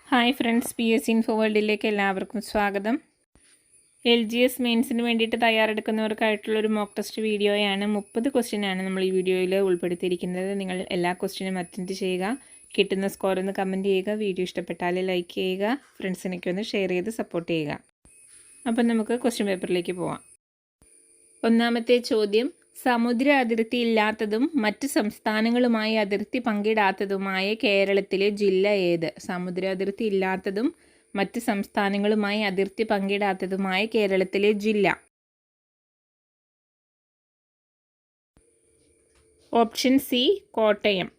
Hi friends, PSC info വേൾഡിലേക്ക് എല്ലാവർക്കും സ്വാഗതം. LGS മെയിൻസിന് വേണ്ടിയിട്ട് തയ്യാറെടുക്കുന്നവർക്കായിട്ടുള്ളൊരു മോക്ക് ടെസ്റ്റ് വീഡിയോയാണ്. 30 ക്വസ്റ്റ്യനാണ് നമ്മൾ ഈ വീഡിയോയിൽ ഉൾപ്പെടുത്തിയിരിക്കുന്നത്. നിങ്ങൾ എല്ലാ ക്വസ്റ്റ്യനും അറ്റൻഡ് ചെയ്യുക, കിട്ടുന്ന സ്കോർ ഒന്ന് കമൻറ്റ് ചെയ്യുക, വീഡിയോ ഇഷ്ടപ്പെട്ടാൽ ലൈക്ക് ചെയ്യുക, ഫ്രണ്ട്സിനൊക്കെ ഒന്ന് ഷെയർ ചെയ്ത് സപ്പോർട്ട് ചെയ്യുക. അപ്പം നമുക്ക് ക്വസ്റ്റ്യൻ പേപ്പറിലേക്ക് പോവാം. ഒന്നാമത്തെ ചോദ്യം: സമുദ്ര അതിർത്തി ഇല്ലാത്തതും മറ്റ് സംസ്ഥാനങ്ങളുമായി അതിർത്തി പങ്കിടാത്തതുമായ കേരളത്തിലെ ജില്ല ഏത്? സമുദ്ര അതിർത്തി ഇല്ലാത്തതും മറ്റ് സംസ്ഥാനങ്ങളുമായി അതിർത്തി പങ്കിടാത്തതുമായ കേരളത്തിലെ ജില്ല. Option C Kottayam.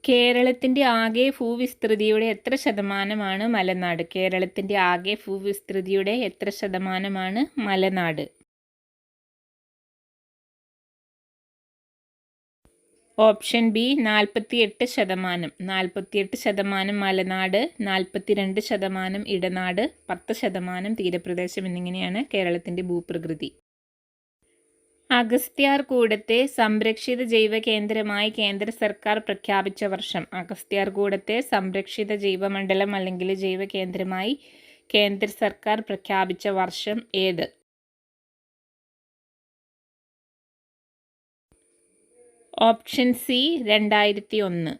കേരളത്തിൻ്റെ ആകെ ഭൂവിസ്തൃതിയുടെ എത്ര ശതമാനമാണ് മലനാട്? കേരളത്തിൻ്റെ ആകെ ഭൂവിസ്തൃതിയുടെ എത്ര ശതമാനമാണ് മലനാട്? Option B 48%. 48% മലനാട്, 42% ഇടനാട്, 10% തീരപ്രദേശം എന്നിങ്ങനെയാണ് കേരളത്തിൻ്റെ ഭൂപ്രകൃതി. അഗസ്ത്യാർകൂടത്തെ സംരക്ഷിത ജൈവ കേന്ദ്രമായി കേന്ദ്ര സർക്കാർ പ്രഖ്യാപിച്ച വർഷം. അഗസ്ത്യാർകൂടത്തെ സംരക്ഷിത ജൈവമണ്ഡലം അല്ലെങ്കിൽ ജൈവ കേന്ദ്രമായി കേന്ദ്ര സർക്കാർ പ്രഖ്യാപിച്ച വർഷം ഏത്? Option C 2001.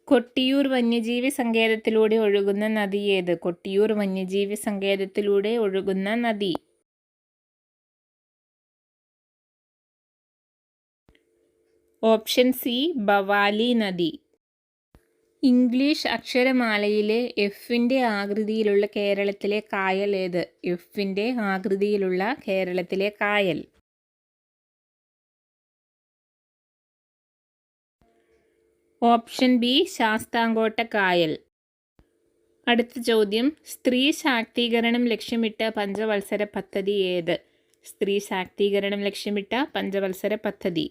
കൊട്ടിയൂർ വന്യജീവി സങ്കേതത്തിലൂടെ ഒഴുകുന്ന നദി ഏത്? കൊട്ടിയൂർ വന്യജീവി സങ്കേതത്തിലൂടെ ഒഴുകുന്ന നദി. ഓപ്ഷൻ സി ഭവാലി നദി. ഇംഗ്ലീഷ് അക്ഷരമാലയിലെ എഫിൻ്റെ ആകൃതിയിലുള്ള കേരളത്തിലെ കായൽ ഏത്? എഫിൻ്റെ ആകൃതിയിലുള്ള കേരളത്തിലെ കായൽ. ഓപ്ഷൻ ബി ശാസ്താംകോട്ട കായൽ. അടുത്ത ചോദ്യം: സ്ത്രീ ശാക്തീകരണം ലക്ഷ്യമിട്ട പഞ്ചവത്സര പദ്ധതി ഏത്? സ്ത്രീ ശാക്തീകരണം ലക്ഷ്യമിട്ട പഞ്ചവത്സര പദ്ധതി.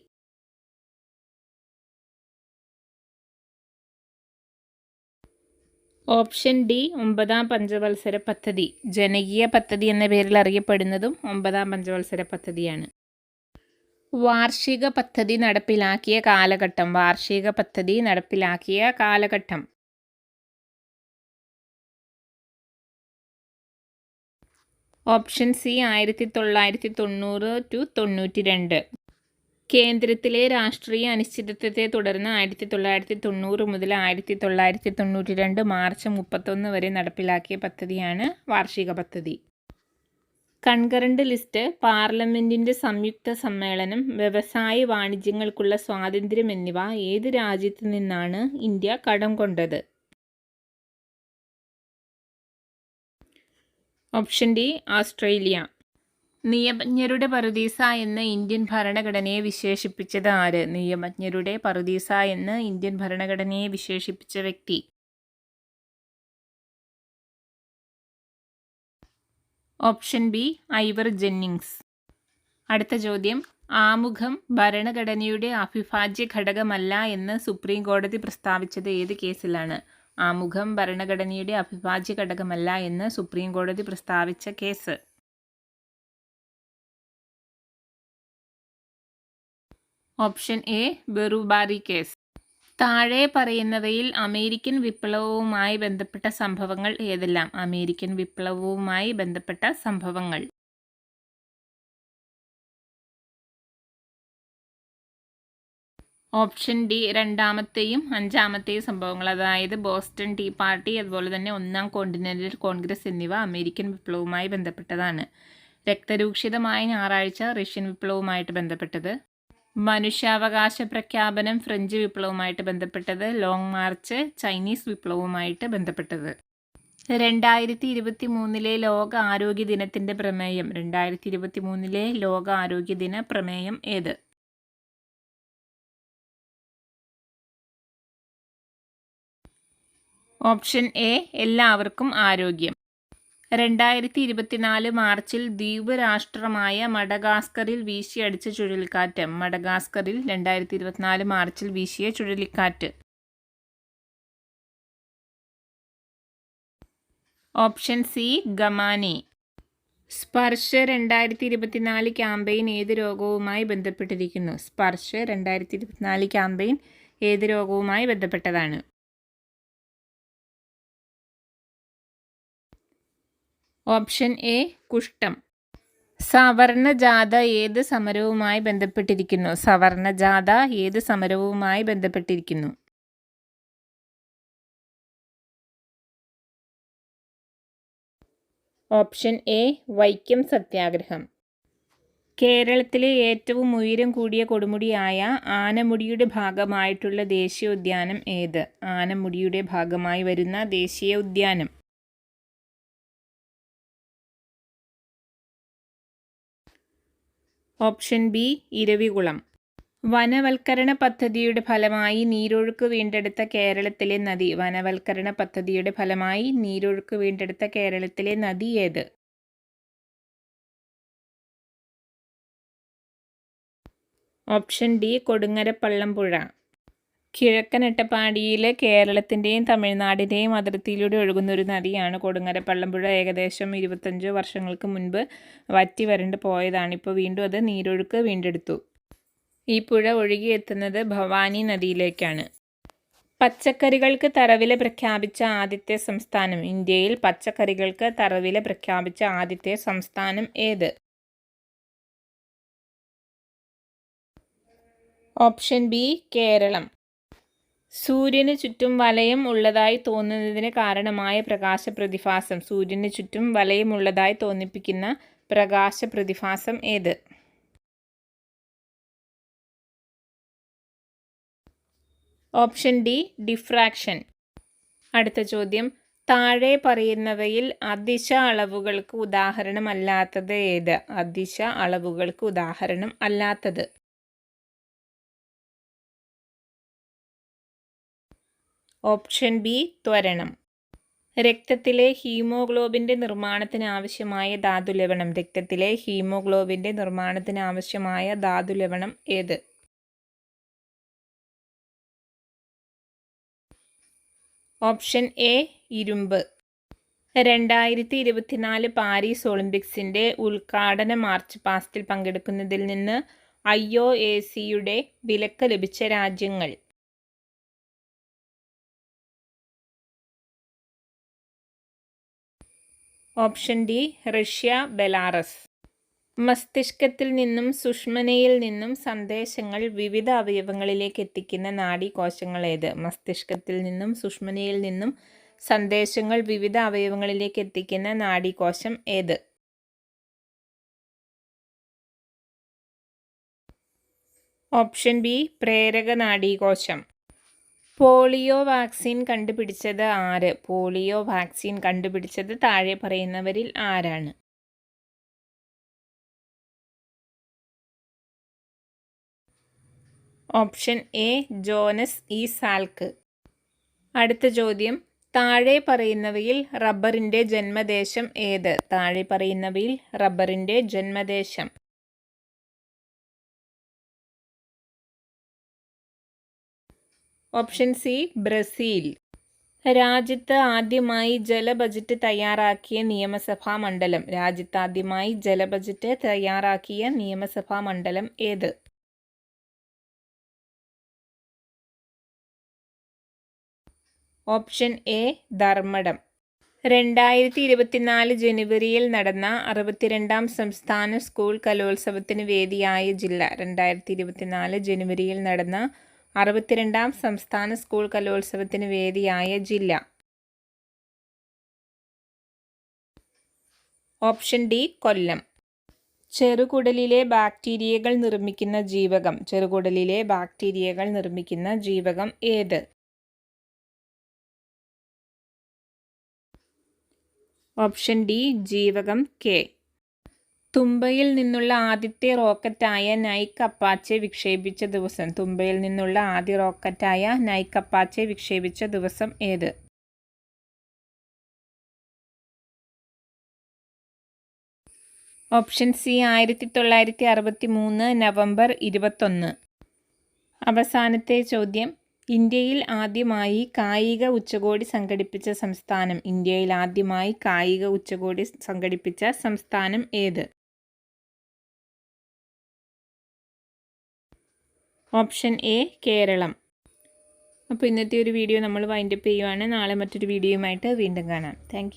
ഓപ്ഷൻ ഡി 9ാം പഞ്ചവത്സര പദ്ധതി. ജനകീയ പദ്ധതി എന്ന പേരിൽ അറിയപ്പെടുന്നതും 9ാം പഞ്ചവത്സര പദ്ധതിയാണ്. വാർഷിക പദ്ധതി നടപ്പിലാക്കിയ കാലഘട്ടം. വാർഷിക പദ്ധതി നടപ്പിലാക്കിയ കാലഘട്ടം. Option C 1990 to 92. കേന്ദ്രത്തിലെ രാഷ്ട്രീയ അനിശ്ചിതത്വത്തെ തുടർന്ന് 1990 മുതൽ 1992 മാർച്ച് 31 വരെ നടപ്പിലാക്കിയ പദ്ധതിയാണ് വാർഷിക പദ്ധതി. കൺകറന്റ് ലിസ്റ്റ്, പാർലമെൻറ്റിൻ്റെ സംയുക്ത സമ്മേളനം, വ്യവസായ വാണിജ്യങ്ങൾക്കുള്ള സ്വാതന്ത്ര്യം എന്നിവ ഏത് രാജ്യത്തു നിന്നാണ് ഇന്ത്യ കടം കൊണ്ടത്? Option D Australia. നിയമജ്ഞരുടെ പറുദീസ എന്ന് ഇന്ത്യൻ ഭരണഘടനയെ വിശേഷിപ്പിച്ചത് ആര്? നിയമജ്ഞരുടെ പറുദീസ എന്ന് ഇന്ത്യൻ ഭരണഘടനയെ വിശേഷിപ്പിച്ച വ്യക്തി. ഓപ്ഷൻ ബി ഐവർ ജെന്നിങ്സ്. അടുത്ത ചോദ്യം: ആമുഖം ഭരണഘടനയുടെ അവിഭാജ്യ ഘടകമല്ല എന്ന് സുപ്രീം കോടതി പ്രസ്താവിച്ചത് ഏത് കേസിലാണ്? ആമുഖം ഭരണഘടനയുടെ അവിഭാജ്യ ഘടകമല്ല എന്ന് സുപ്രീം കോടതി പ്രസ്താവിച്ച case. Option A Berubari case. താഴെ പറയുന്നവയിൽ അമേരിക്കൻ വിപ്ലവവുമായി ബന്ധപ്പെട്ട സംഭവങ്ങൾ ഏതെല്ലാം? അമേരിക്കൻ വിപ്ലവവുമായി ബന്ധപ്പെട്ട സംഭവങ്ങൾ. ഓപ്ഷൻ ഡി രണ്ടാമത്തെയും അഞ്ചാമത്തെയും സംഭവങ്ങൾ, അതായത് ബോസ്റ്റൺ ടീ പാർട്ടി, അതുപോലെ തന്നെ 1ാം കോണ്ടിനെൻ്റൽ കോൺഗ്രസ് എന്നിവ അമേരിക്കൻ വിപ്ലവവുമായി ബന്ധപ്പെട്ടതാണ്. രക്തരൂക്ഷിതമായ ഞായറാഴ്ച റഷ്യൻ വിപ്ലവവുമായിട്ട് ബന്ധപ്പെട്ടത്. മനുഷ്യാവകാശ പ്രഖ്യാപനം ഫ്രഞ്ച് വിപ്ലവവുമായിട്ട് ബന്ധപ്പെട്ടത്. ലോങ് മാർച്ച് ചൈനീസ് വിപ്ലവവുമായിട്ട് ബന്ധപ്പെട്ടത്. 2023 ലോക ആരോഗ്യ ദിനത്തിൻ്റെ പ്രമേയം. 2023 ലോക ആരോഗ്യ ദിന പ്രമേയം ഏത്? ഓപ്ഷൻ എ എല്ലാവർക്കും ആരോഗ്യം. 2024 മാർച്ചിൽ ദ്വീപ് രാഷ്ട്രമായ മഡഗാസ്കറിൽ വീശിയടിച്ച ചുഴലിക്കാറ്റ്. മഡഗാസ്കറിൽ 2024 മാർച്ചിൽ വീശിയ ചുഴലിക്കാറ്റ്. Option C Gamane. Sparsh 2024 campaign ഏത് രോഗവുമായി ബന്ധപ്പെട്ടിരിക്കുന്നു? സ്പർശ 2024 ക്യാമ്പയിൻ ഏത് രോഗവുമായി ബന്ധപ്പെട്ടതാണ്? ഓപ്ഷൻ എ കുഷ്ഠം. സവർണജാഥ ഏത് സമരവുമായി ബന്ധപ്പെട്ടിരിക്കുന്നു? സവർണജാഥ ഏത് സമരവുമായി ബന്ധപ്പെട്ടിരിക്കുന്നു? ഓപ്ഷൻ എ വൈക്കം സത്യാഗ്രഹം. കേരളത്തിലെ ഏറ്റവും ഉയരം കൂടിയ കൊടുമുടിയായ ആനമുടിയുടെ ഭാഗമായിട്ടുള്ള ദേശീയോദ്യാനം ഏത്? ആനമുടിയുടെ ഭാഗമായി വരുന്ന ദേശീയ ഉദ്യാനം. Option B Eravikulam. വനവൽക്കരണ പദ്ധതിയുടെ ഫലമായി നീരൊഴുക്ക് വീണ്ടെടുത്ത കേരളത്തിലെ നദി. വനവൽക്കരണ പദ്ധതിയുടെ ഫലമായി നീരൊഴുക്ക് വീണ്ടെടുത്ത കേരളത്തിലെ നദി ഏത്? Option D Kodungarappallampuzha. കിഴക്കൻ അട്ടപ്പാടിയിലെ കേരളത്തിൻ്റെയും തമിഴ്നാടിൻ്റെയും അതിർത്തിയിലൂടെ ഒഴുകുന്ന ഒരു നദിയാണ് കൊടുങ്ങരപ്പള്ളംപുഴ. ഏകദേശം 25 വർഷങ്ങൾക്ക് മുൻപ് വറ്റി വരണ്ട് പോയതാണ്. ഇപ്പോൾ വീണ്ടും അത് നീരൊഴുക്ക് വീണ്ടെടുത്തു. ഈ പുഴ ഒഴുകിയെത്തുന്നത് ഭവാനി നദിയിലേക്കാണ്. പച്ചക്കറികൾക്ക് തറവില പ്രഖ്യാപിച്ച ആദ്യത്തെ സംസ്ഥാനം. ഇന്ത്യയിൽ പച്ചക്കറികൾക്ക് തറവില പ്രഖ്യാപിച്ച ആദ്യത്തെ സംസ്ഥാനം ഏത്? Option B Keralam. സൂര്യന് ചുറ്റും വലയം ഉള്ളതായി തോന്നുന്നതിന് കാരണമായ പ്രകാശ പ്രതിഭാസം. സൂര്യന് ചുറ്റും വലയം ഉള്ളതായി തോന്നിപ്പിക്കുന്ന പ്രകാശ പ്രതിഭാസം ഏത്? Option D diffraction. അടുത്ത ചോദ്യം, താഴെ പറയുന്നവയിൽ അദിശ അളവുകൾക്ക് ഉദാഹരണം അല്ലാത്തത് ഏത്? അദിശ അളവുകൾക്ക് ഉദാഹരണം അല്ലാത്തത്. ഓപ്ഷൻ ബി ത്വരണം. രക്തത്തിലെ ഹീമോഗ്ലോബിൻ്റെ നിർമ്മാണത്തിന് ആവശ്യമായ ധാതുലവണം. രക്തത്തിലെ ഹീമോഗ്ലോബിൻ്റെ നിർമ്മാണത്തിന് ആവശ്യമായ ധാതുലവണം ഏത്? ഓപ്ഷൻ എ ഇരുമ്പ്. 2024 പാരീസ് ഒളിമ്പിക്സിൻ്റെ ഉദ്ഘാടന മാർച്ച് പാസ്റ്റിൽ പങ്കെടുക്കുന്നതിൽ നിന്ന് IOC-യുടെ വിലക്ക് ലഭിച്ച രാജ്യങ്ങൾ. Option D Russia, Belarus. മസ്തിഷ്കത്തിൽ നിന്നും സുഷുമ്നയിൽ നിന്നും സന്ദേശങ്ങൾ വിവിധ അവയവങ്ങളിലേക്ക് എത്തിക്കുന്ന നാഡീകോശങ്ങൾ ഏത്? മസ്തിഷ്കത്തിൽ നിന്നും സുഷുമ്നയിൽ നിന്നും സന്ദേശങ്ങൾ വിവിധ അവയവങ്ങളിലേക്ക് എത്തിക്കുന്ന നാഡീകോശം ഏത്? ഓപ്ഷൻ ബി പ്രേരക നാഡീകോശം. പോളിയോ വാക്സിൻ കണ്ടുപിടിച്ചത് ആര്? പോളിയോ വാക്സിൻ കണ്ടുപിടിച്ചത് താഴെ പറയുന്നവരിൽ ആരാണ്? Option A Jonas E Salk. അടുത്ത ചോദ്യം, താഴെ പറയുന്നവയിൽ റബ്ബറിൻ്റെ ജന്മദേശം ഏത്? താഴെ പറയുന്നവയിൽ റബ്ബറിൻ്റെ ജന്മദേശം. Option C Brazil. രാജ്യത്ത് ആദ്യമായി ജല ബജറ്റ് തയ്യാറാക്കിയ നിയമസഭാ മണ്ഡലം. രാജ്യത്ത് ആദ്യമായി ജല ബജറ്റ് തയ്യാറാക്കിയ നിയമസഭാ മണ്ഡലം ഏത്? Option A Dharmadam. 2024 ജനുവരിയിൽ നടന്ന 62ാം സംസ്ഥാന സ്കൂൾ കലോത്സവത്തിന് വേദിയായ ജില്ല. 2024 ജനുവരിയിൽ നടന്ന 62ാം സംസ്ഥാന സ്കൂൾ കലോത്സവത്തിന് വേദിയായ ജില്ല. ഓപ്ഷൻ ഡി കൊല്ലം. ചെറുകുടലിലെ ബാക്ടീരിയകൾ നിർമ്മിക്കുന്ന ജീവകം. ചെറുകുടലിലെ ബാക്ടീരിയകൾ നിർമ്മിക്കുന്ന ജീവകം ഏത്? ഓപ്ഷൻ ഡി ജീവകം കെ. തുമ്പയിൽ നിന്നുള്ള ആദ്യത്തെ റോക്കറ്റായ നൈക്ക് അപ്പാച്ചെ വിക്ഷേപിച്ച ദിവസം. തുമ്പയിൽ നിന്നുള്ള ആദ്യ റോക്കറ്റായ നൈക്ക് അപ്പാച്ചെ വിക്ഷേപിച്ച ദിവസം ഏത്? Option C 1963 November 21. അവസാനത്തെ ചോദ്യം, ഇന്ത്യയിൽ ആദ്യമായി കായിക ഉച്ചകോടി സംഘടിപ്പിച്ച സംസ്ഥാനം. ഇന്ത്യയിൽ ആദ്യമായി കായിക ഉച്ചകോടി സംഘടിപ്പിച്ച സംസ്ഥാനം ഏത്? Option A Keralam. അപ്പോൾ ഇന്നത്തെ ഒരു വീഡിയോ നമ്മൾ വൈൻഡപ്പ് ചെയ്യുവാണ്. നാളെ മറ്റൊരു വീഡിയോയുമായിട്ട് വീണ്ടും കാണാം. താങ്ക്